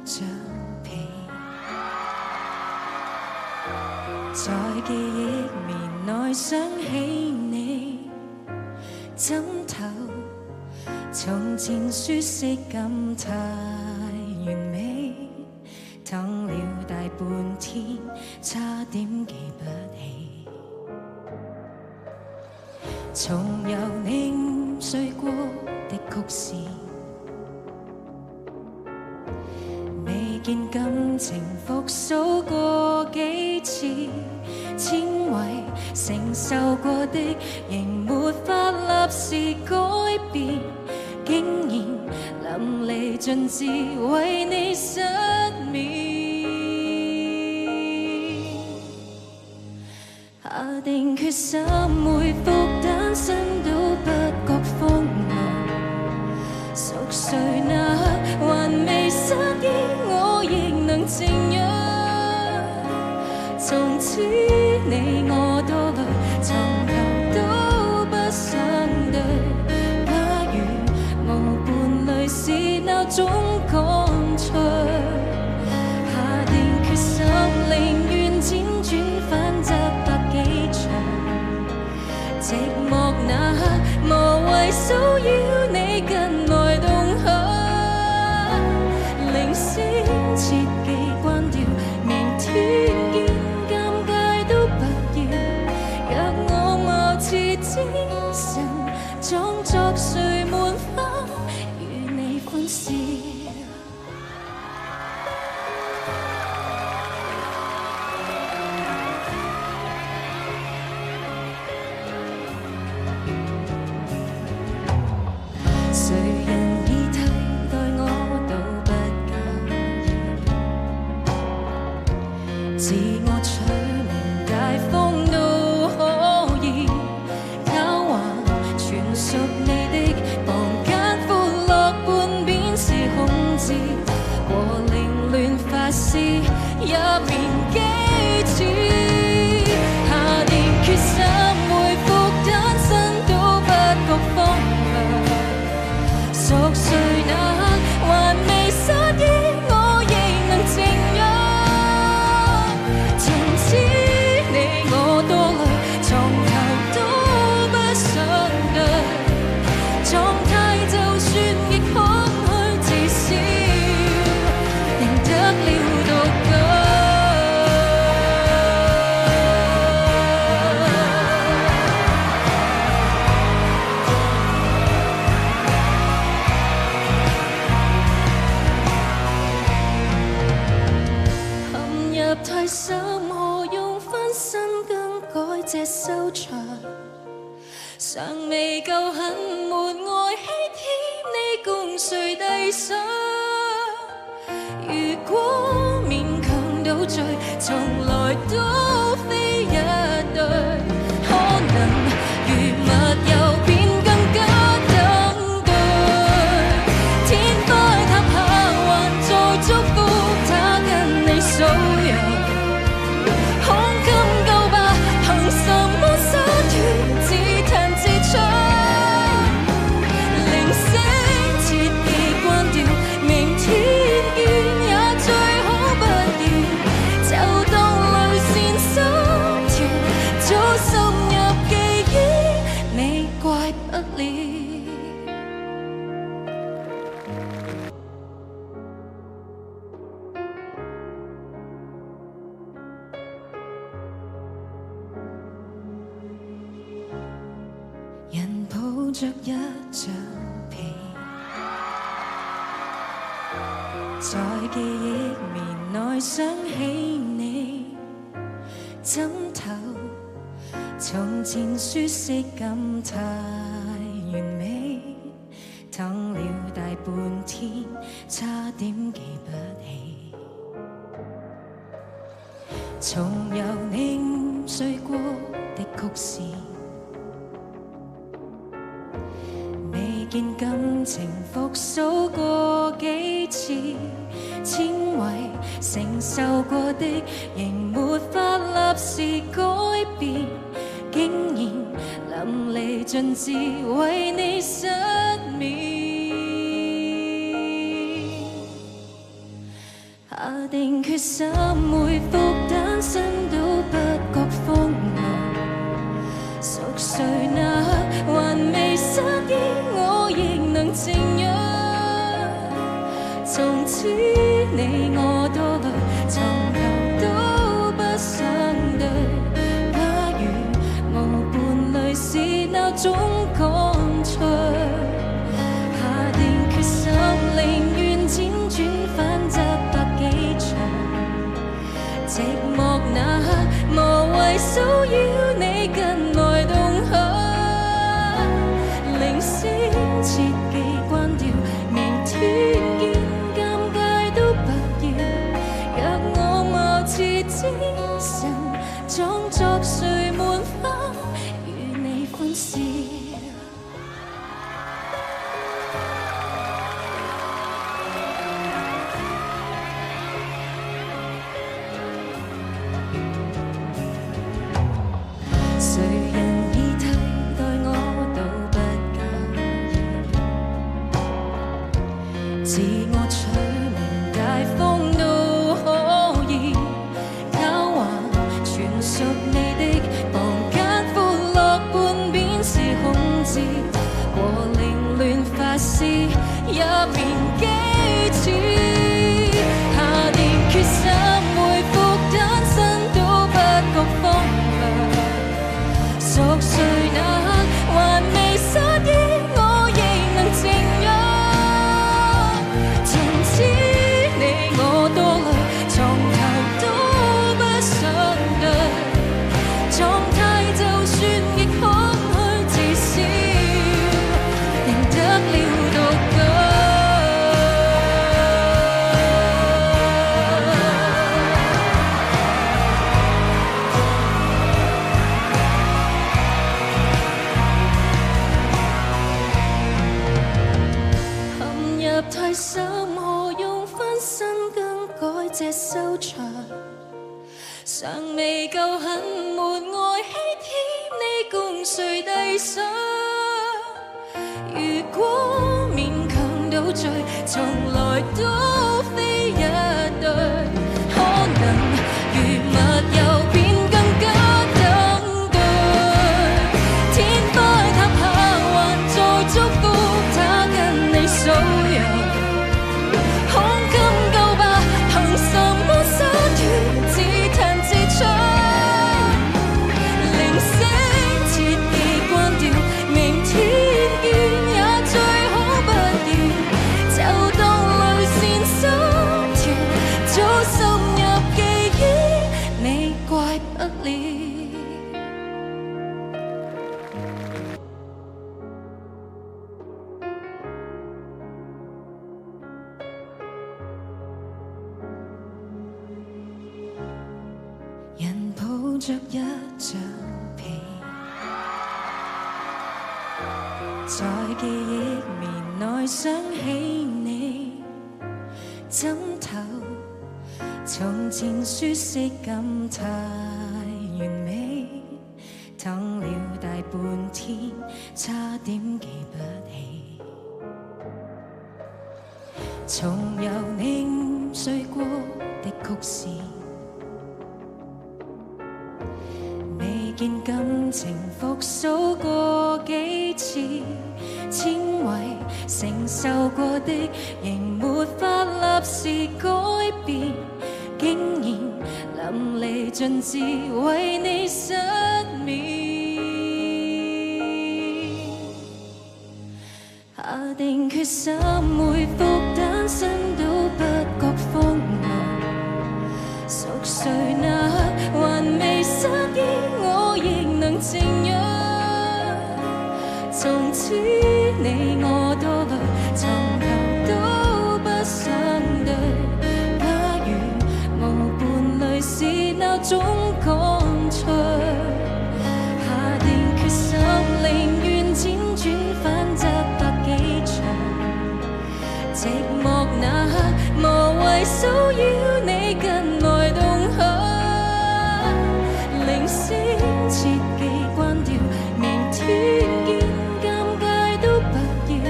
橡皮，在記憶棉內想起你，枕頭從前舒適感太完美，躺了大半天，差點記不起，重遊凝睡過的曲線。見感情復甦過幾次，纖維承受過的，仍沒法立時改變，竟然淋漓盡致為你失眠。下定決心回復單身都不覺荒謬，熟睡那刻還未失憶，我亦能靜養。從此你我多累，從頭都不想對。假如無伴侶是那種乾脆，下定決心寧願輾轉反側百幾場，寂寞那刻無謂騷擾你近來動向。鈴聲切記關掉，明天見，尷尬都不要。若我貌似精神，裝作睡滿花，與你歡笑。誰人已替代我都不介意，自我取名大方都可以，交還全屬你的房間，歡樂半邊是空置，和凌亂發洩一面幾次，下定決心回復單身都不覺荒謬。熟睡那刻還未失憶，我亦能靜養。從此你我多累，從頭都不想對，狀態就算極空虛，至少贏得了獨居。太深，何用翻身更改這收場？尚未夠狠，沒愛欺添你共誰遞上？如果勉強倒醉，從來都非一對，可能如密友便更加登對。天開塌下，還在祝福他跟你數羊。人抱着一張被，在記憶棉內想起你，枕頭從前舒適感太完美，躺了大半天，差點記不起，重遊凝睡過的曲線。見感情復甦過幾次，纖維承受過的，仍沒法立時改變，竟然淋漓盡致為你失眠。下定決心恢復單身都不覺荒謬，熟睡那刻還未失憶，我亦能靜養。從此你我多累，從頭都不想對。假如無伴侶是那種乾脆，下定決心寧願輾轉反側百幾場，寂寞那刻無謂騷擾你近來動向，鈴聲切記關掉，明天見，尷尬都不要，若我貌似精神，裝作睡滿花與你歡笑。誰人已替代我都不介意，自我取名大方都可以，狡猾全屬你的房間，歡樂半邊是控制，和凌亂發洩一面機智，下定決心恢復單身都不覺荒謬，熟睡那刻還未失憶，我亦能靜養。從此你我多累，床頭都不想對，狀態就算極空虛，至少贏得了獨居。陷入太深，何用翻身更改這收場？尚未夠狠，沒愛欺天，你共誰遞上？如果勉強到醉，從來都非一對，可能如密友便更加登對。天開塔下，還在祝福他跟你數遊，胸襟夠吧？憑什麼灑脫，自彈自唱？鈴聲切記關掉，明天見也最好不要，就當淚腺失調，早深入記憶，你怪不了。人抱着一張被，在記憶面內想起你，枕頭從前舒適感太完美，等了大半天，差點記不起，從由你睡過的曲線，未見感情復甦過幾次，纖維承受過的仍沒法立時改變，竟然淋漓盡致為你失眠。下定決心恢復單身都不覺荒謬，熟睡那刻還未失憶，我亦能靜養。從此你我多累，從頭都不想對，假如無伴侶是那種乾脆，下定決心寧願輾轉反側百幾場，寂寞那刻無謂騷擾你近來動向，鈴聲切記關掉，明天見，尷尬都不要，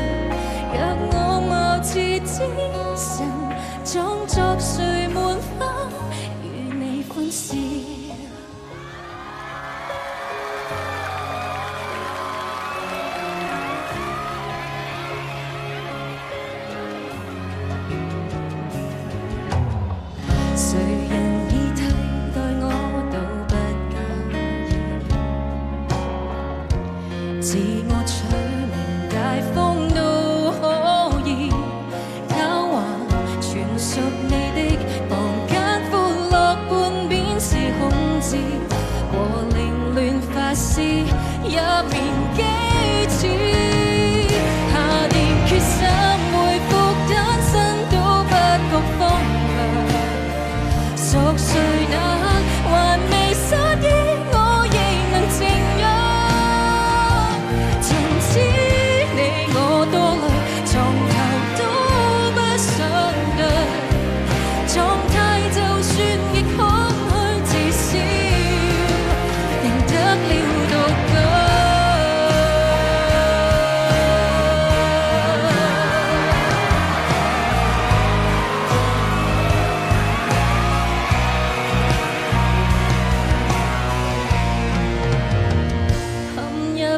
若我貌似精神，裝作睡滿花與你歡笑。誰人已替代我都不介意，自我取名大方都可以，狡猾全屬你的房間，歡樂半邊是控制，和凌亂發洩一面幾次，下定決心回復單身都不覺荒涼。熟睡那刻還未失憶，我亦能靜養。從此你我多累，從頭都不想對，狀態就算極空虛，至少贏得了獨居。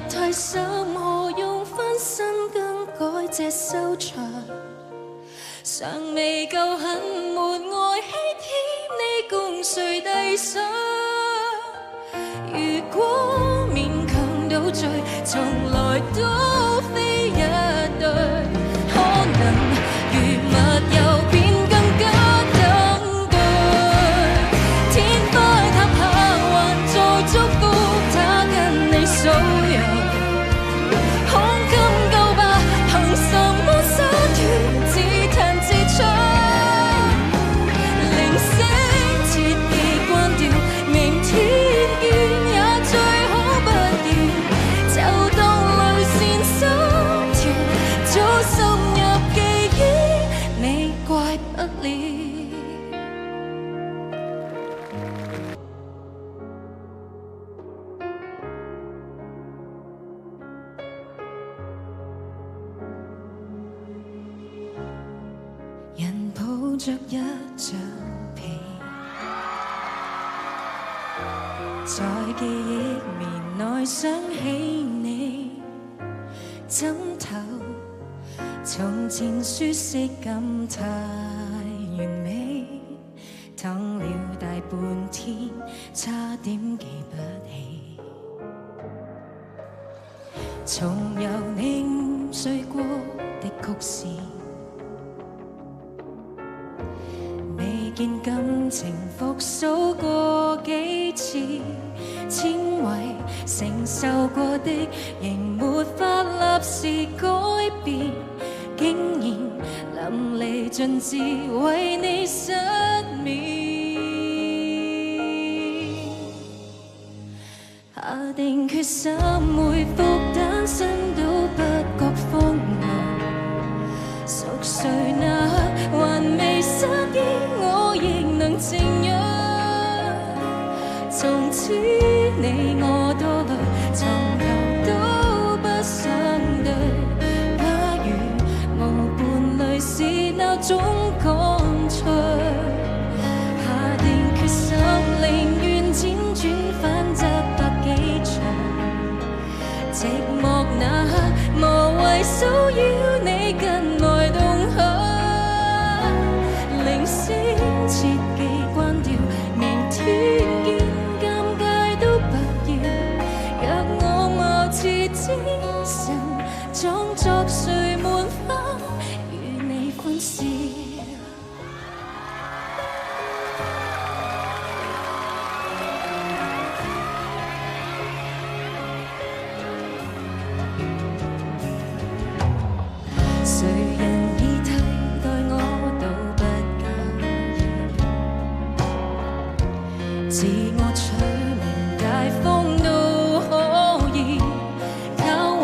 太深，何用翻身更改這收場？尚未夠狠，沒愛欺天，你共誰遞上？如果勉強到醉，從來都非一對，可能如密友便更加登對。天花塌下，還在祝福他跟你數。人抱着一張被，在記憶面內想起你，枕頭從前舒適感太完美，躺了大半天，差點記不起，重遊凝睡過的曲線，未見感情復甦過幾次，纖維承受過的仍沒法立時改變，竟然淋漓盡致為你失眠。下定決心回復單身都不覺荒涼，熟睡那刻還未失憶，我亦能靜養。從此你我多累，從頭都不想對，假如無伴侶是那種乾脆，下定決心寧願輾轉反側百幾場，寂寞那刻無謂騷擾你近來動向，鈴聲切記關掉，明天見，尷尬都不要，若我貌似精神，裝作睡滿花與你歡笑。誰人已替代我都不介意，自我取名大方都可以，狡猾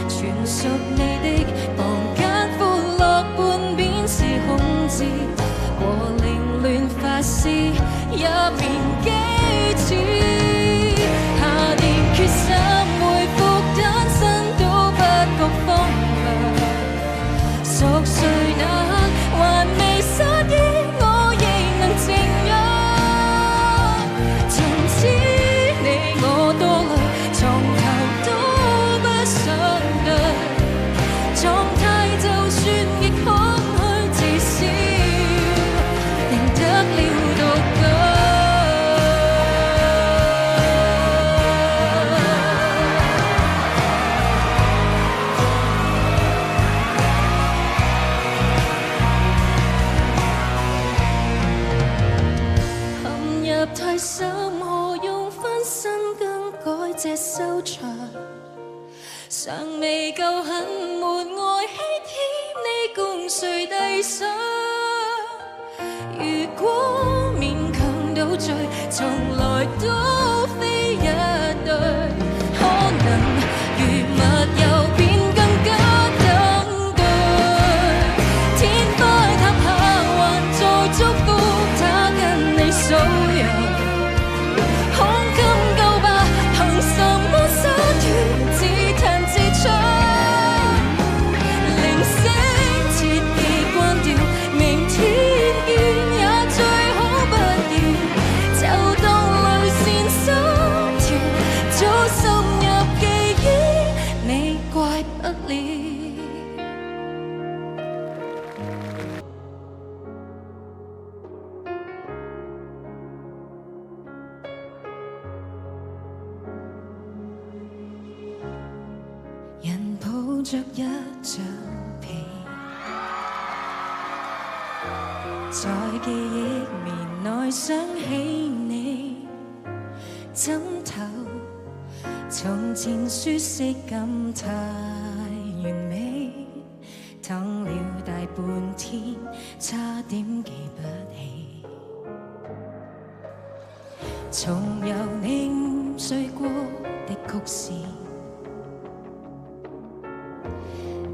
全屬你的房間，歡樂半邊是控制，和凌亂發洩一面幾次，下定決心回復單身都不覺荒涼。熟睡那刻還未失憶，我亦能靜太深，何用翻身更改這收場？尚未夠狠，沒愛欺天，你共誰遞上？如果勉強到最，從來都非一對，可能如密友變更加登對。天開塔下，還在祝福他跟你數羊，胸襟夠吧？憑什麼灑脫？自彈自唱，鈴聲切記關掉，明天見也最好不要，就當淚腺心跳，早滲入記憶，你怪不了。人抱着一張被，在記憶棉內想起你，枕頭從前舒適感太完美，等了大半天，差點記不起，從由凝睡過的曲線，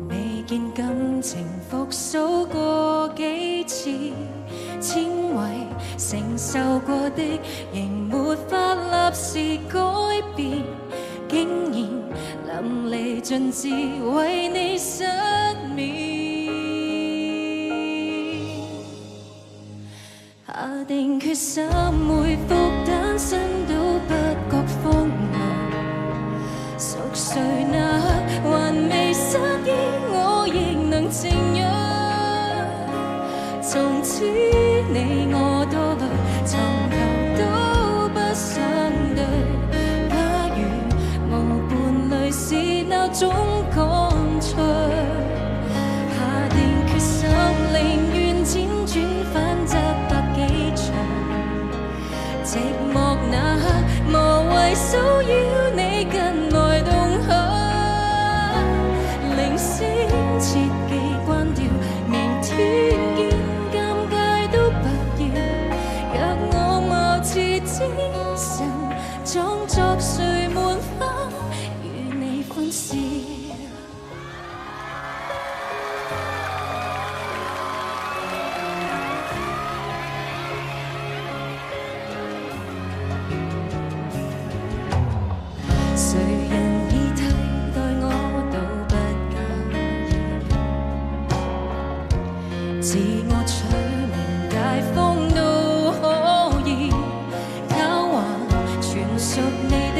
未見感情復甦過幾次，纖維承受過的仍沒法立時改變，竟然淋漓盡致為你失眠。下定決心回復單身都不覺荒謬，熟睡那刻還未失憶，我亦能靜養。從此你我多累，從頭都不想對。假如無伴侶是那種乾脆，下定決心寧願輾轉反側百幾場，寂寞那刻無謂騷擾你跟來動向。鈴聲切記關掉，明天見尷尬都不要，若我貌似精神，裝作睡滿分與你歡笑。誰人已替代我都不介意，自我取名大方都可以，狡猾全屬你的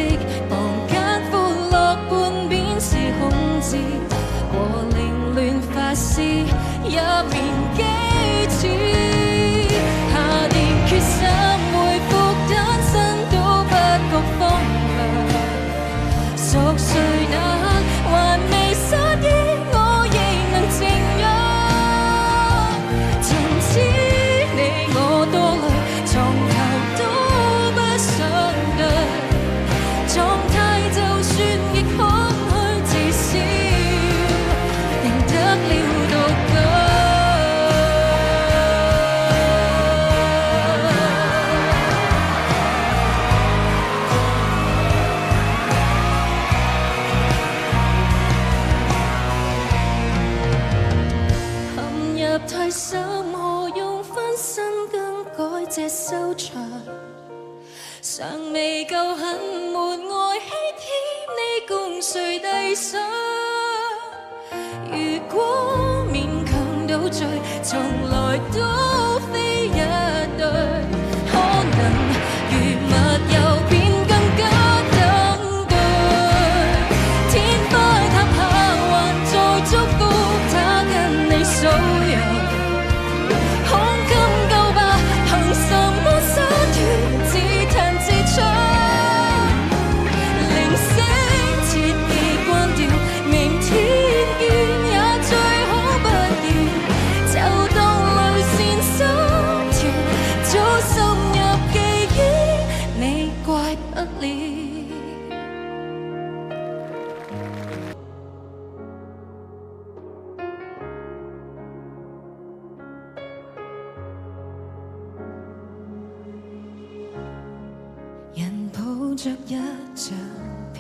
房間，歡樂半邊是控制，和凌亂發洩一面幾次，下定決心回復單身都不覺荒謬。熟睡那刻還未失憶，我亦能靜養。從此你我多累，從頭都不想對，狀態就算極空虛，至少贏得了獨居。陷入太深，何用翻身更改這收場？尚未夠狠，沒愛欺天，你共誰遞上？如果勉強到最，從來都非一對，可能如密友變更加登對。天開塔下，還在祝福他跟你數羊，胸襟夠吧？憑什麼灑脫？自彈自唱，鈴聲切記關掉，明天見也最好不要，就當淚腺心跳，早滲入記憶，着一張被，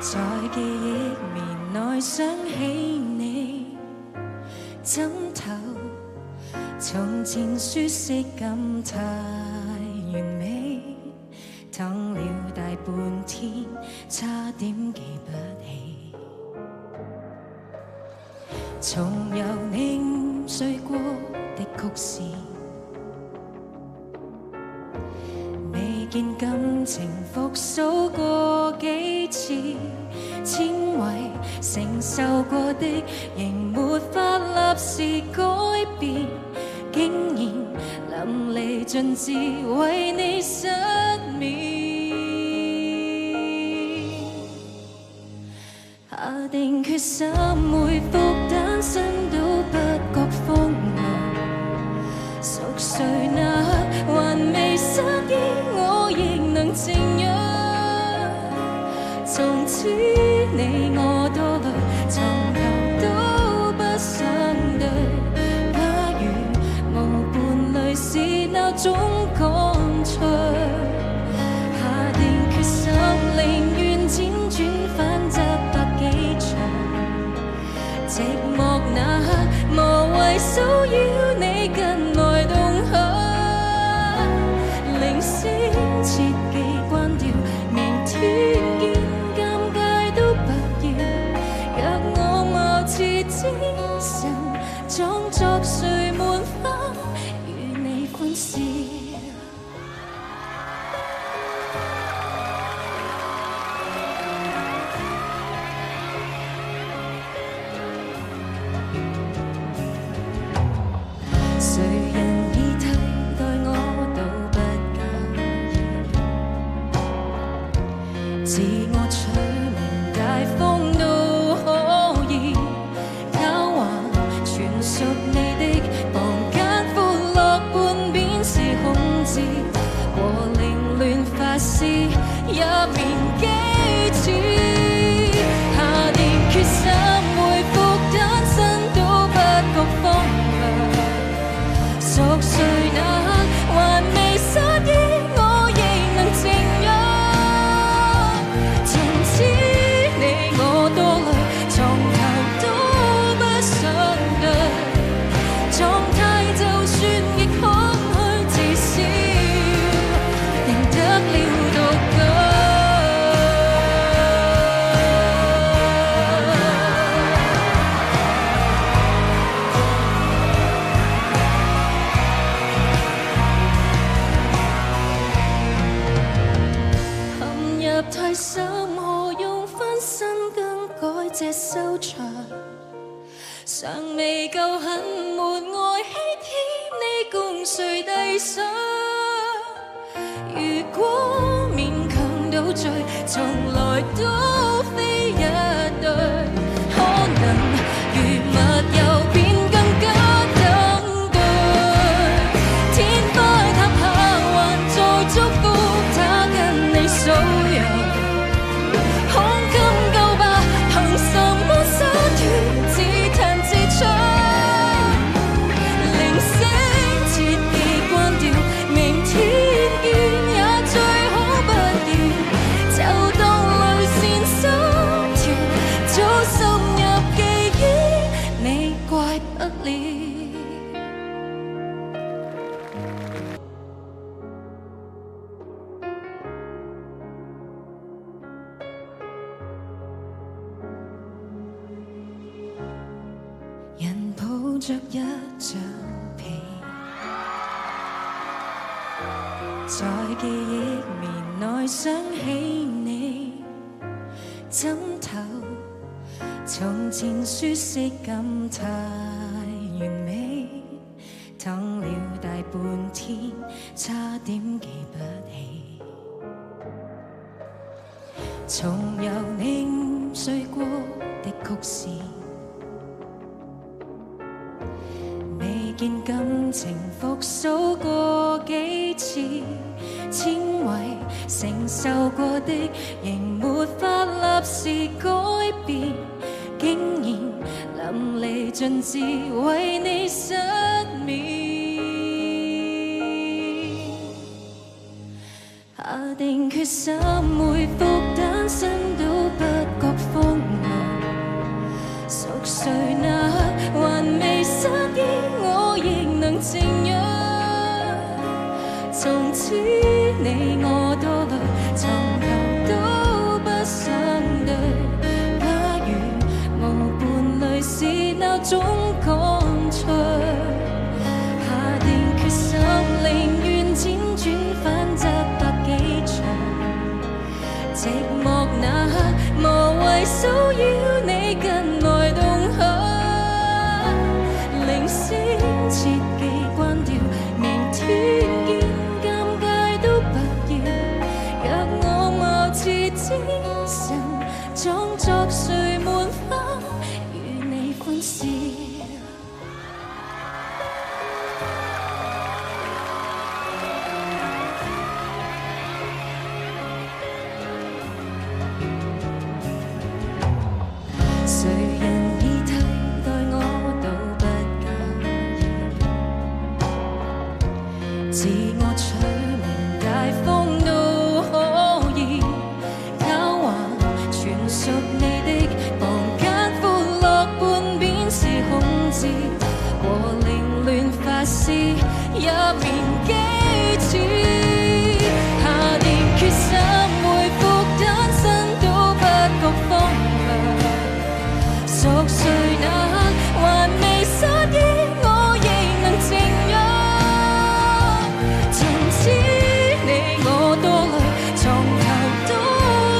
在記憶棉內想起你，枕頭從前舒適感太完美，等了大半天，差點記不起，從由凝碎過的曲線，未見感情復甦過幾次，纖維承受過的仍沒法立時改變，竟然淋漓盡致為你失眠。下定決心回復單身都不覺荒謬，熟睡那刻還未失憶，我亦能靜養。從此你我多累，從頭都不想對。假如無伴侶是那種乾脆，下定決心寧願輾轉反側百幾場，寂寞那刻無謂騷擾你近來動向，鈴聲切記關掉，明天見尷尬都不要，若我貌似精神裝作睡滿分與你歡笑。誰人已替代我都不介意，自我取名大方都可以，狡猾全屬你的房間，歡樂半邊是控制和凌亂發洩一面幾次，下定決心回復單身都不覺荒謬，熟睡那刻還未失憶，我亦能靜養。從此你我多累，從頭都不想對，狀態就算極空虛，至少贏得了獨居。太深，何用翻身更改這收場？尚未夠狠，沒愛欺天，你共誰遞上？如果勉強倒敘，從來都非一對，可能如密友便更加登對，天崩塌下還在祝福他跟你數遊。人抱着一張被，在記憶棉內想起你，枕頭從前舒適感太完美，等了大半天，差點記不起，從由凝碎過的曲線，未見感情復甦過幾次，纖維承受過的仍沒法立時改變，竟然淋漓盡致為你失眠。定決心回復單身都不覺風涼，熟睡那刻還未失憶，我亦能靜養。從此你我多累，從頭都不想對，假如無伴侶是那種乾脆，下定決心寧願輾轉反側百幾場，寂寞那刻無謂騷擾你近來動向，鈴聲切記關掉，明天見，尷尬都不要，若我貌似精神，裝作睡滿花與你歡笑。誰人已替代我都不介意，自我取名大風都可以，狡猾全屬你的房間，歡樂半邊是控制和凌亂發洩一面機智，下定決心回復單身都不覺荒涼，熟睡那刻還未失憶，我亦能靜養。從此你我多累，從頭都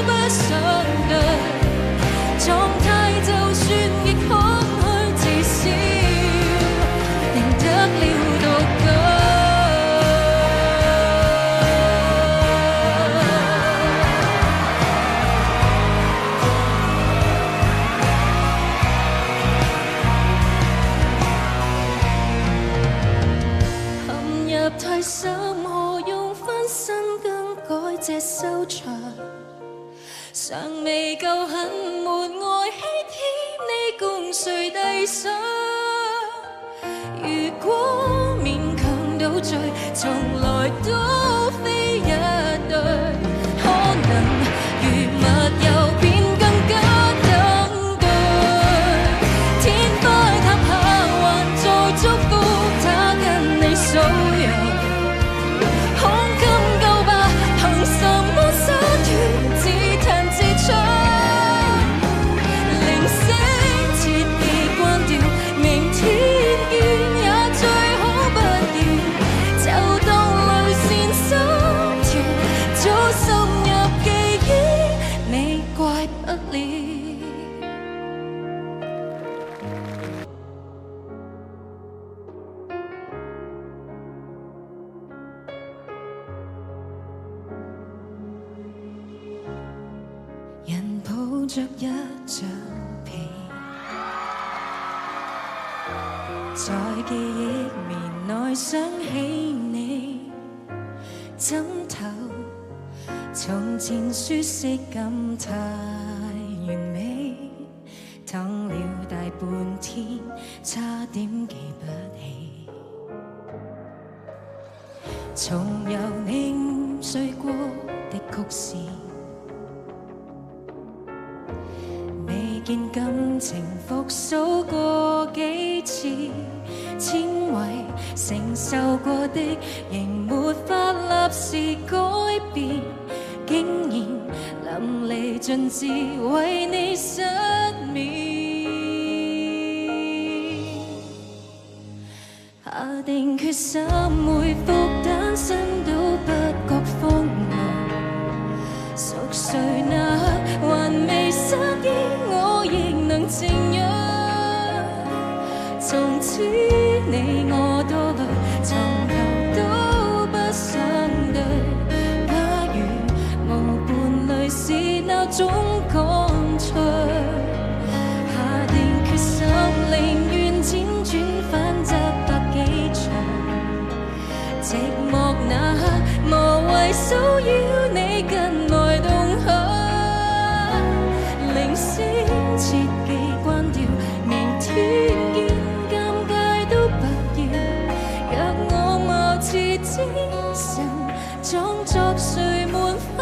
不想對，狀態就算極空虛，至少贏得了獨居。太深，何用翻身更改這收場？尚未夠狠，沒愛欺天，你共誰遞上？如果勉強到醉，從來都非一對，可能如密友便更加登對，天崩塌下還在祝福他跟你數羊。人抱着一張被，在記憶棉內想起你，枕頭從前舒適感太完美，等了大半天，差點記不起，從有凝碎過的曲線，未見感情復甦過幾次，纖維承受過的仍沒法立時改變，竟然淋漓盡致為你失眠，下定決心回復單身都不覺荒涼，熟睡那刻還未失憶，我亦能靜養。從此你我多累，從頭都不想對，假如無伴侶是那種乾脆，下定決心寧願輾轉反側百幾場，寂寞那刻無謂騷擾你近來動向，鈴聲切記關掉，明天見，尷尬都不要，若我貌似精神，裝作睡滿花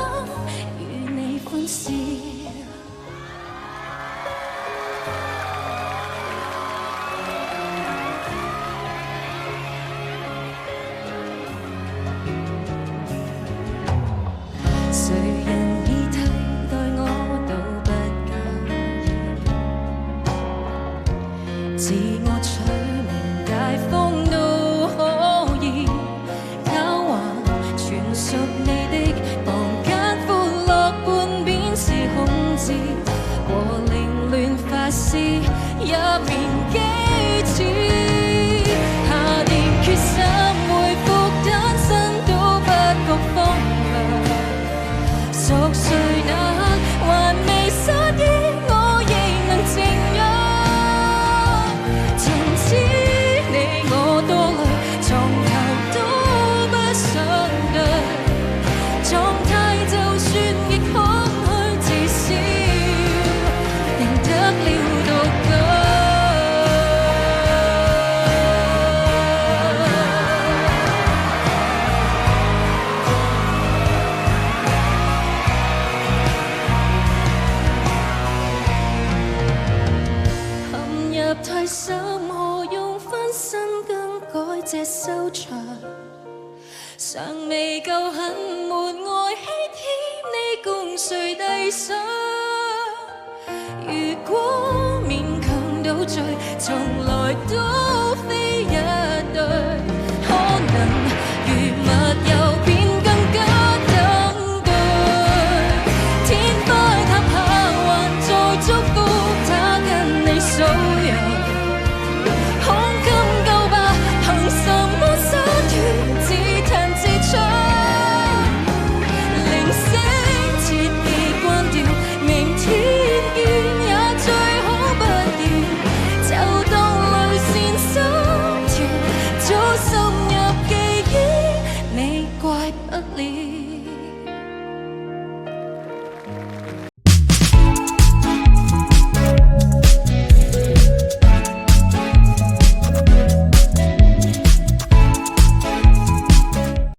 這收場，尚未夠狠，沒愛欺天，你共誰遞上？如果勉強到最，從來都